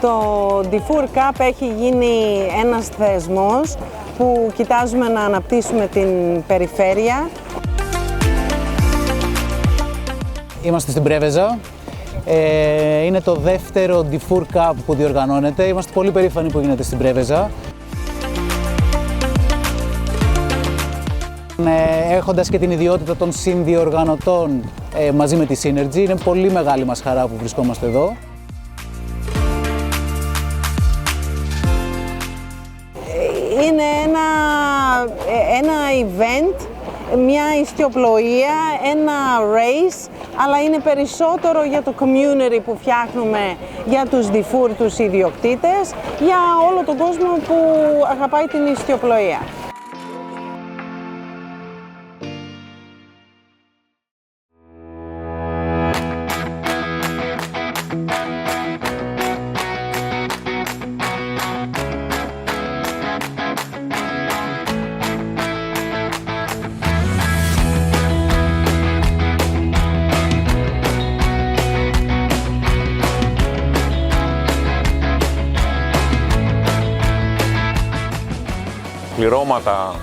Το Dufour Cup έχει γίνει ένας θεσμός που κοιτάζουμε να αναπτύσσουμε την περιφέρεια. Είμαστε στην Πρέβεζα. Είναι το δεύτερο Dufour Cup που διοργανώνεται. Είμαστε πολύ περήφανοι που γίνεται στην Πρέβεζα. Έχοντας και την ιδιότητα των συνδιοργανωτών μαζί με τη Synergy, είναι πολύ μεγάλη μας χαρά που βρισκόμαστε εδώ. Είναι ένα event, μια ιστιοπλοεία, ένα race, αλλά είναι περισσότερο για το community που φτιάχνουμε για τους Dufour, τους ιδιοκτήτες, για όλο τον κόσμο που αγαπάει την ιστιοπλοεία. Πληρώματα,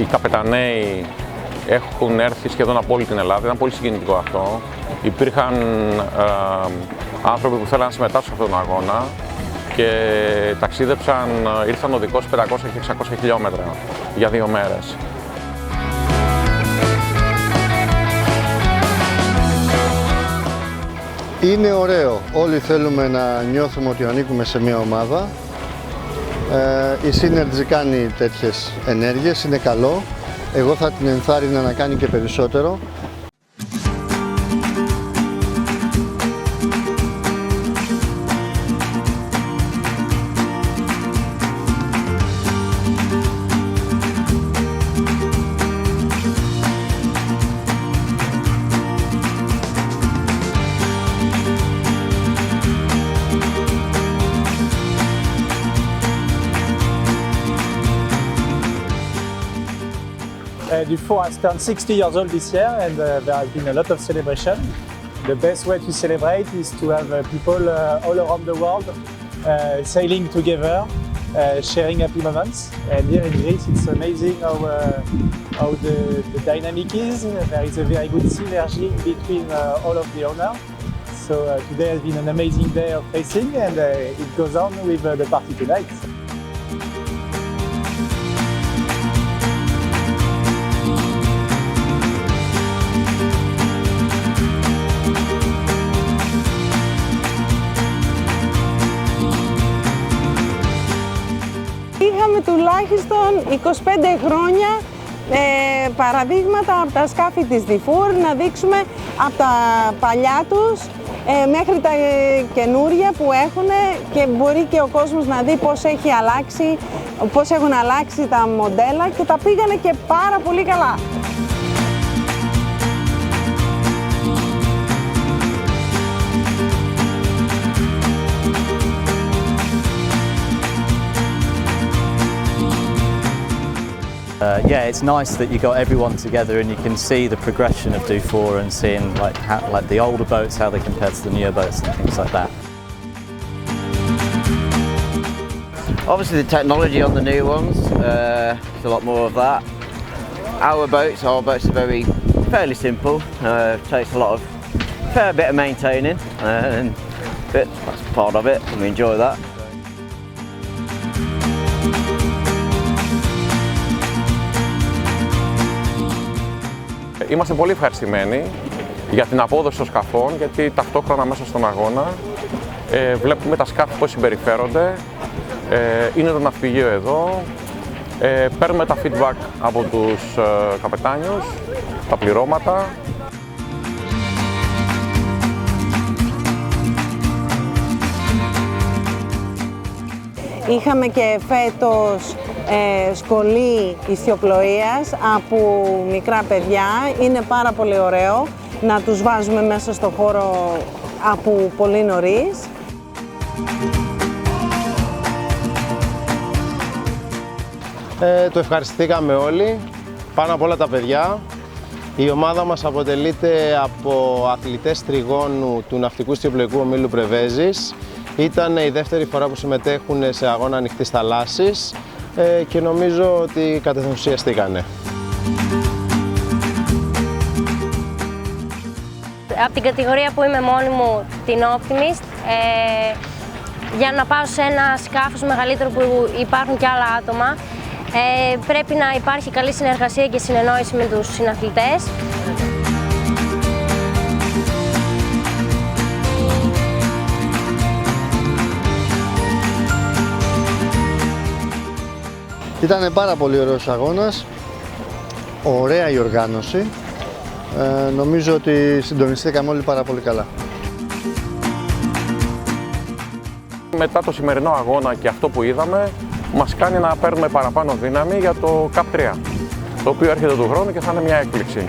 οι καπεταναίοι έχουν έρθει σχεδόν από όλη την Ελλάδα. Ήταν πολύ συγκινητικό αυτό. Υπήρχαν άνθρωποι που θέλαν να συμμετάσχουν σε αυτόν τον αγώνα και ταξίδεψαν, ήρθαν οδικώς 500 και 600 χιλιόμετρα για 2 μέρες. Είναι ωραίο. Όλοι θέλουμε να νιώθουμε ότι ανήκουμε σε μια ομάδα. Η Synergy κάνει τέτοιες ενέργειες, είναι καλό. Εγώ θα την ενθάρρυνα να κάνει και περισσότερο. Dufour has turned 60 years old this year, and there has been a lot of celebration. The best way to celebrate is to have people all around the world sailing together, sharing happy moments. And here in Greece, it's amazing how the dynamic is. There is a very good synergy between all of the owners. So today has been an amazing day of racing, and it goes on with the party tonight. Είχαμε τουλάχιστον 25 χρόνια παραδείγματα από τα σκάφη της Dufour, να δείξουμε από τα παλιά τους μέχρι τα καινούρια που έχουν, και μπορεί και ο κόσμος να δει πώς έχουν αλλάξει τα μοντέλα, και τα πήγανε και πάρα πολύ καλά. Yeah, it's nice that you got everyone together and you can see the progression of Dufour and seeing like the older boats, how they compare to the newer boats and things like that. Obviously the technology on the new ones, there's a lot more of that. Our boats are fairly simple, takes a fair bit of maintaining, but that's part of it and we enjoy that. Είμαστε πολύ ευχαριστημένοι για την απόδοση των σκαφών, γιατί ταυτόχρονα μέσα στον αγώνα βλέπουμε τα σκάφη πώς συμπεριφέρονται, είναι το ναυπηγείο εδώ, παίρνουμε τα feedback από τους καπετάνιους, τα πληρώματα. Είχαμε και φέτος σχολή ιστιοπλοείας από μικρά παιδιά. Είναι πάρα πολύ ωραίο να τους βάζουμε μέσα στο χώρο από πολύ νωρίς. Το ευχαριστηθήκαμε όλοι, πάνω απ' όλα τα παιδιά. Η ομάδα μας αποτελείται από αθλητές τριγώνου του Ναυτικού Ιστιοπλοϊκού Ομίλου Πρεβέζης. Ήταν η δεύτερη φορά που συμμετέχουν σε αγώνα ανοιχτής θαλάσσης και νομίζω ότι κατενθουσιαστήκανε. Από την κατηγορία που είμαι μόνη μου, την Optimist, για να πάω σε ένα σκάφος μεγαλύτερο που υπάρχουν και άλλα άτομα, πρέπει να υπάρχει καλή συνεργασία και συνεννόηση με τους συναθλητές. Ήταν πάρα πολύ ωραίος αγώνας, ωραία η οργάνωση. Νομίζω ότι συντονιστήκαμε όλοι πάρα πολύ καλά. Μετά το σημερινό αγώνα και αυτό που είδαμε, μας κάνει να παίρνουμε παραπάνω δύναμη για το Cup 3, το οποίο έρχεται του χρόνου και θα είναι μια έκπληξη.